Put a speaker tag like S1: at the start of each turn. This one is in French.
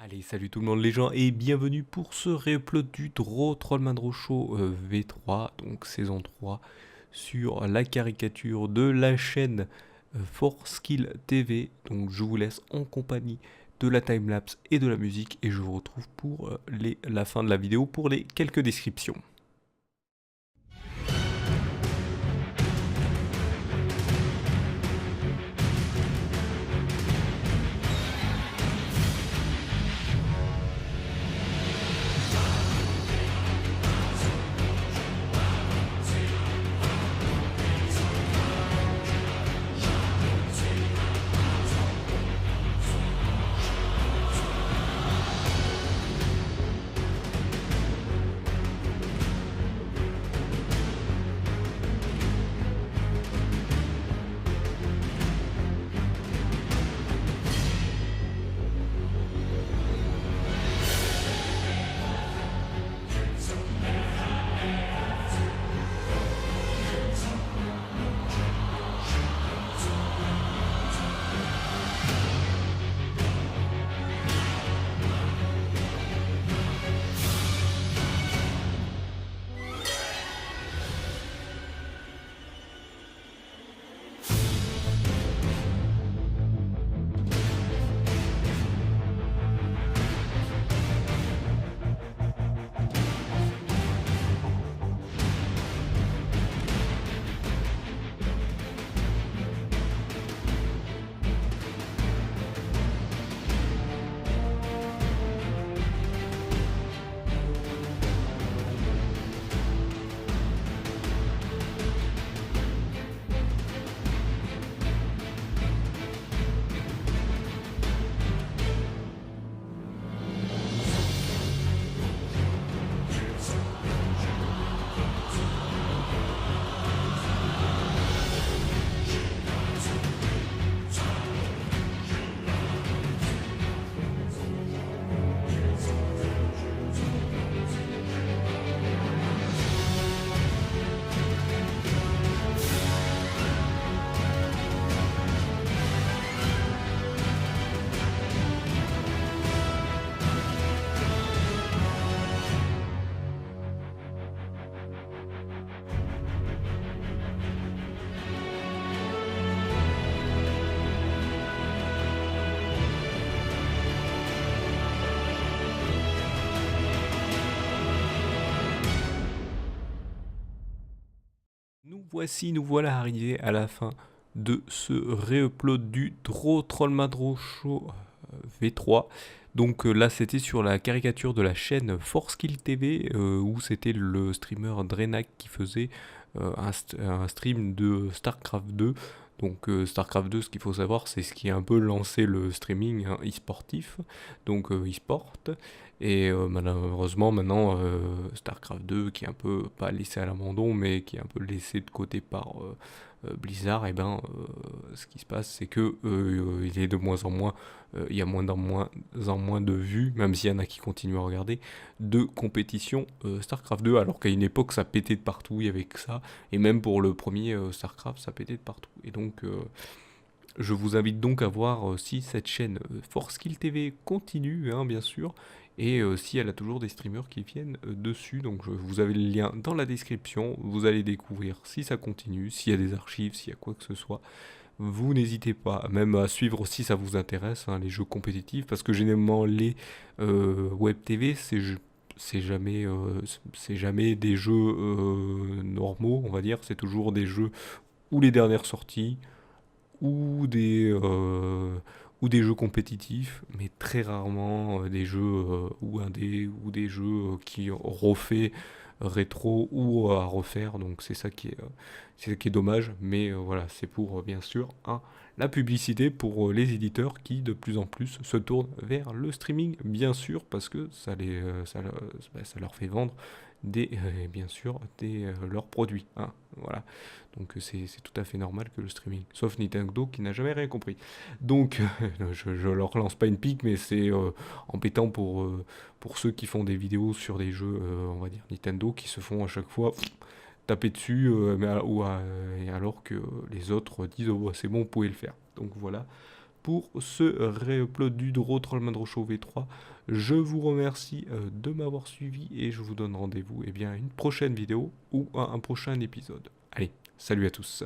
S1: Allez, salut tout le monde les gens et bienvenue pour ce réupload du Trollman Draw Show V3, donc saison 3, sur la caricature de la chaîne Forskill TV. Donc je vous laisse en compagnie de la timelapse et de la musique et je vous retrouve pour la fin de la vidéo pour les quelques descriptions. Nous voilà arrivés à la fin de ce réupload du Trollman Draw Show V3. Donc là c'était sur la caricature de la chaîne Forskill TV où c'était le streamer Drenak qui faisait un stream de StarCraft 2. Donc StarCraft 2, ce qu'il faut savoir, c'est ce qui a un peu lancé le streaming e-sportif, donc e-sport. Et malheureusement maintenant StarCraft 2 qui est un peu pas laissé à l'abandon mais qui est un peu laissé de côté par Blizzard, et ben ce qui se passe c'est que il est de moins en moins, il y a moins en moins de vues, même s'il y en a qui continuent à regarder, de compétition StarCraft 2, alors qu'à une époque ça pétait de partout, il y avait que ça, et même pour le premier StarCraft ça pétait de partout. Et donc je vous invite donc à voir si cette chaîne Forskill TV continue, hein, bien sûr, et si elle a toujours des streamers qui viennent dessus. Donc vous avez le lien dans la description, vous allez découvrir si ça continue, s'il y a des archives, s'il y a quoi que ce soit. Vous n'hésitez pas, même à suivre si ça vous intéresse, hein, les jeux compétitifs, parce que généralement les web TV, c'est jamais des jeux normaux, on va dire, c'est toujours des jeux ou les dernières sorties, ou ou des jeux compétitifs, mais très rarement des jeux ou indés, ou des jeux qui refait rétro ou à refaire. Donc c'est ça qui est dommage, mais voilà, c'est pour bien sûr hein, la publicité pour les éditeurs qui de plus en plus se tournent vers le streaming, bien sûr, parce que ça leur fait vendre bien sûr leurs produits, hein, voilà. Donc c'est tout à fait normal que le streaming, sauf Nintendo qui n'a jamais rien compris. Donc je leur lance pas une pique, mais c'est embêtant pour ceux qui font des vidéos sur des jeux, on va dire Nintendo, qui se font à chaque fois taper dessus, alors que les autres disent oh, bah, c'est bon, vous pouvez le faire. Donc voilà, pour ce réupload du Draw Trollman Show V3. Je vous remercie de m'avoir suivi et je vous donne rendez-vous à une prochaine vidéo ou à un prochain épisode. Allez, salut à tous.